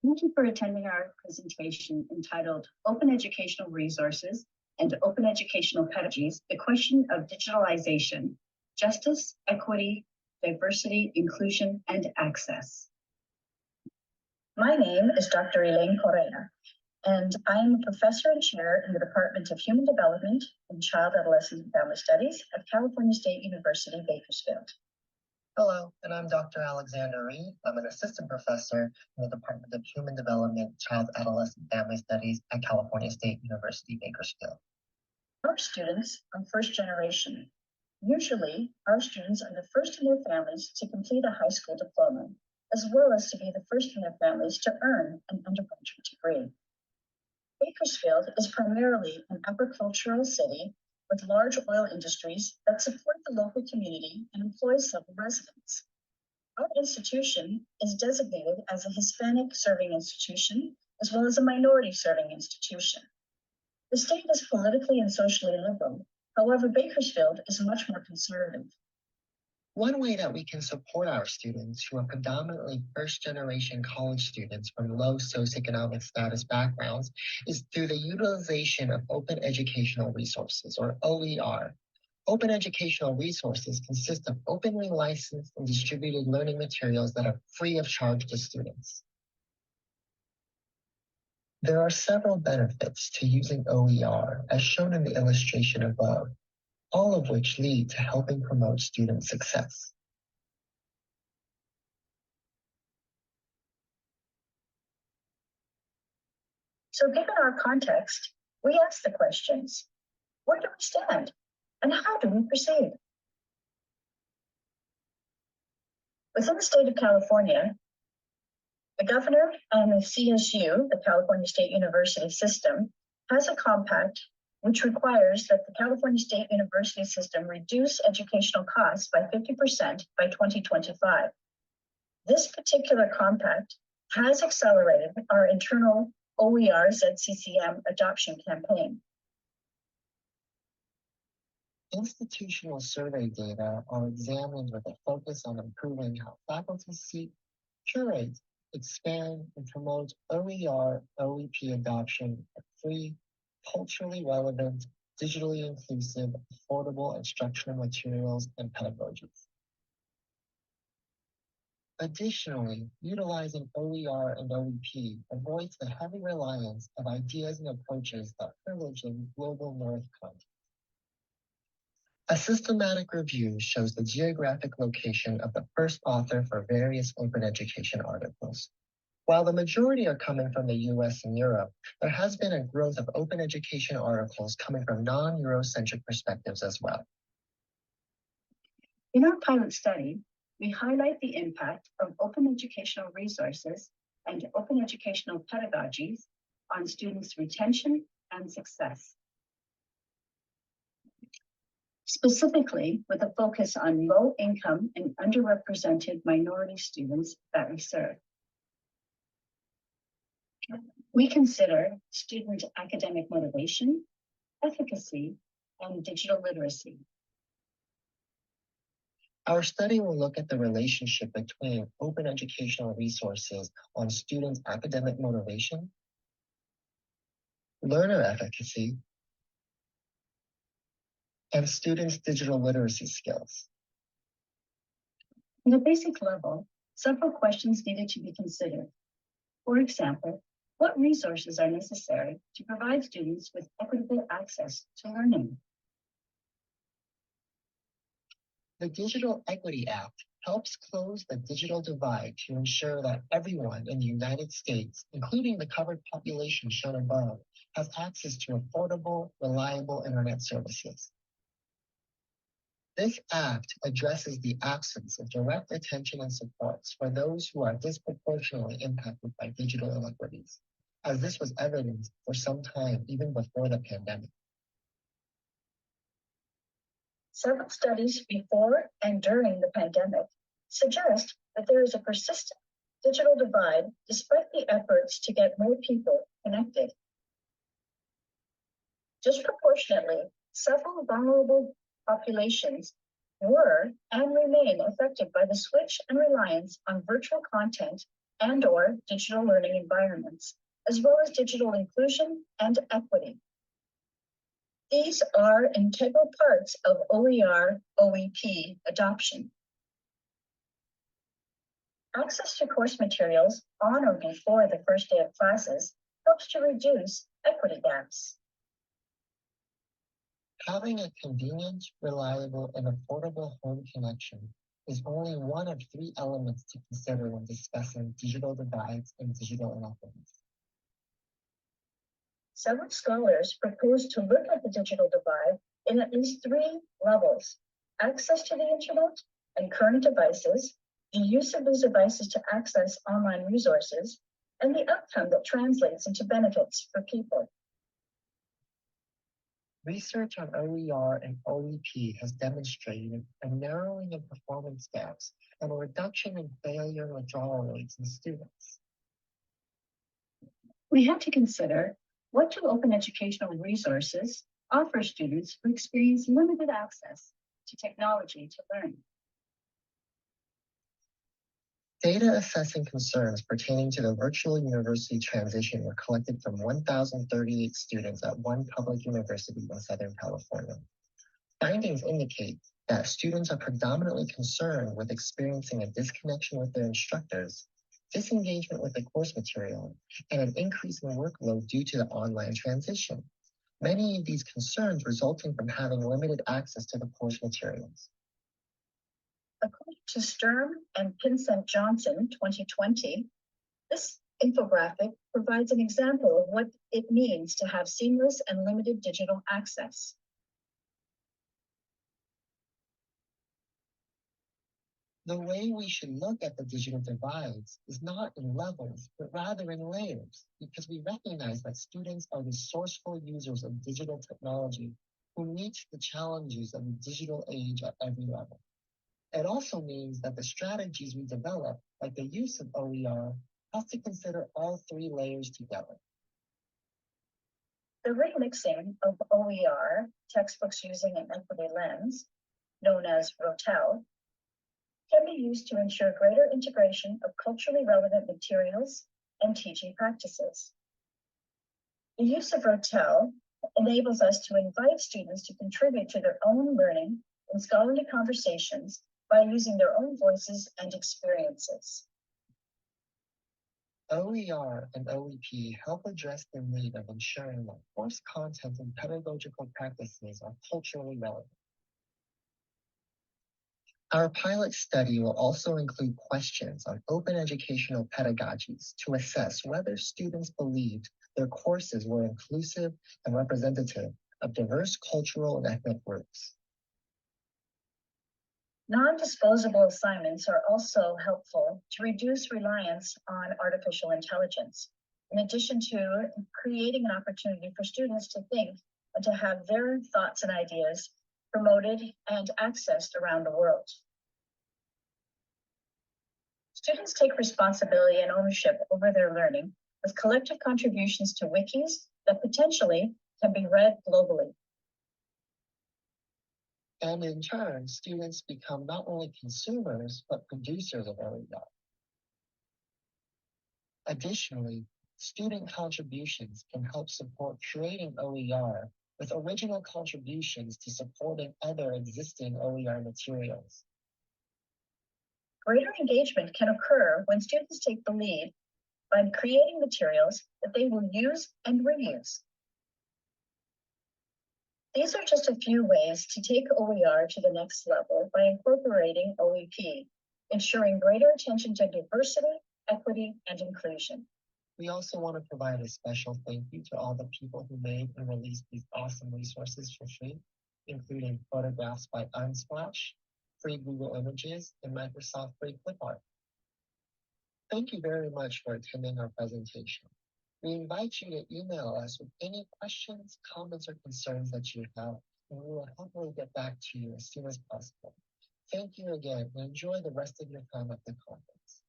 Thank you for attending our presentation entitled Open Educational Resources and Open Educational Pedagogies, the Question of Digitalization, Justice, Equity, Diversity, Inclusion, and Access. My name is Dr. Elaine Correa, and I am a professor and chair in the Department of Human Development and Child, Adolescent, and Family Studies at California State University, Bakersfield. Hello, and I'm Dr. Alexander Reid. I'm an assistant professor in the Department of Human Development, Child, Adolescent, and Family Studies at California State University, Bakersfield. Our students are first generation. Usually, our students are the first in their families to complete a high school diploma, as well as to be the first in their families to earn an undergraduate degree. Bakersfield is primarily an agricultural city with large oil industries that support the local community and employ several residents. Our institution is designated as a Hispanic serving institution, as well as a minority serving institution. The state is politically and socially liberal. However, Bakersfield is much more conservative. One way that we can support our students who are predominantly first-generation college students from low socioeconomic status backgrounds is through the utilization of open educational resources, or OER. Open educational resources consist of openly licensed and distributed learning materials that are free of charge to students. There are several benefits to using OER, as shown in the illustration above, all of which lead to helping promote student success. So given our context, we ask the questions: where do we stand? And how do we proceed? Within the state of California, the governor and the CSU, the California State University system, has a compact which requires that the California State University system reduce educational costs by 50% by 2025. This particular compact has accelerated our internal OER ZCCM adoption campaign. Institutional survey data are examined with a focus on improving how faculty seek, curate, expand, and promote OER, OEP adoption of free, culturally relevant, digitally inclusive, affordable instructional materials and pedagogies. Additionally, utilizing OER and OEP avoids the heavy reliance of ideas and approaches that privilege the global North context. A systematic review shows the geographic location of the first author for various open education articles. While the majority are coming from the US and Europe, there has been a growth of open education articles coming from non-Eurocentric perspectives as well. In our pilot study, we highlight the impact of open educational resources and open educational pedagogies on students' retention and success. Specifically, with a focus on low-income and underrepresented minority students that we serve. We consider student academic motivation, efficacy, and digital literacy. Our study will look at the relationship between open educational resources on students' academic motivation, learner efficacy, and students' digital literacy skills. On a basic level, several questions needed to be considered. For example, what resources are necessary to provide students with equitable access to learning? The Digital Equity Act helps close the digital divide to ensure that everyone in the United States, including the covered population shown above, has access to affordable, reliable internet services. This act addresses the absence of direct attention and supports for those who are disproportionately impacted by digital inequities, as this was evident for some time even before the pandemic. Several studies before and during the pandemic suggest that there is a persistent digital divide despite the efforts to get more people connected. Disproportionately, several vulnerable populations were and remain affected by the switch and reliance on virtual content and/or digital learning environments, as well as digital inclusion and equity. These are integral parts of OER OEP adoption. Access to course materials on or before the first day of classes helps to reduce equity gaps. Having a convenient, reliable, and affordable home connection is only one of 3 elements to consider when discussing digital divides and digital inequities. Several scholars propose to look at the digital divide in at least 3 levels: access to the internet and current devices, the use of those devices to access online resources, and the outcome that translates into benefits for people. Research on OER and OEP has demonstrated a narrowing of performance gaps and a reduction in failure and withdrawal rates in students. We have to consider, what do open educational resources offer students who experience limited access to technology to learn? Data assessing concerns pertaining to the virtual university transition were collected from 1,038 students at one public university in Southern California. Findings indicate that students are predominantly concerned with experiencing a disconnection with their instructors, disengagement with the course material, and an increase in workload due to the online transition. Many of these concerns resulting from having limited access to the course materials. According to Sturm and Pinsent Johnson, 2020, this infographic provides an example of what it means to have seamless and limited digital access. The way we should look at the digital divides is not in levels, but rather in layers, because we recognize that students are resourceful users of digital technology who meet the challenges of the digital age at every level. It also means that the strategies we develop, like the use of OER, have to consider all 3 layers together. The remixing of OER, textbooks using an equity lens, known as ROTEL, can be used to ensure greater integration of culturally relevant materials and teaching practices. The use of ROTEL enables us to invite students to contribute to their own learning in scholarly conversations by using their own voices and experiences. OER and OEP help address the need of ensuring that course content and pedagogical practices are culturally relevant. Our pilot study will also include questions on open educational pedagogies to assess whether students believed their courses were inclusive and representative of diverse cultural and ethnic groups. Non-disposable assignments are also helpful to reduce reliance on artificial intelligence, in addition to creating an opportunity for students to think and to have their thoughts and ideas promoted and accessed around the world. Students take responsibility and ownership over their learning with collective contributions to wikis that potentially can be read globally. And in turn, students become not only consumers, but producers of OER. Additionally, student contributions can help support creating OER with original contributions to supporting other existing OER materials. Greater engagement can occur when students take the lead by creating materials that they will use and reuse. These are just a few ways to take OER to the next level by incorporating OEP, ensuring greater attention to diversity, equity, and inclusion. We also want to provide a special thank you to all the people who made and released these awesome resources for free, including photographs by Unsplash, free Google Images, and Microsoft Free Clip Art. Thank you very much for attending our presentation. We invite you to email us with any questions, comments, or concerns that you have, and we will hopefully get back to you as soon as possible. Thank you again, and enjoy the rest of your time at the conference.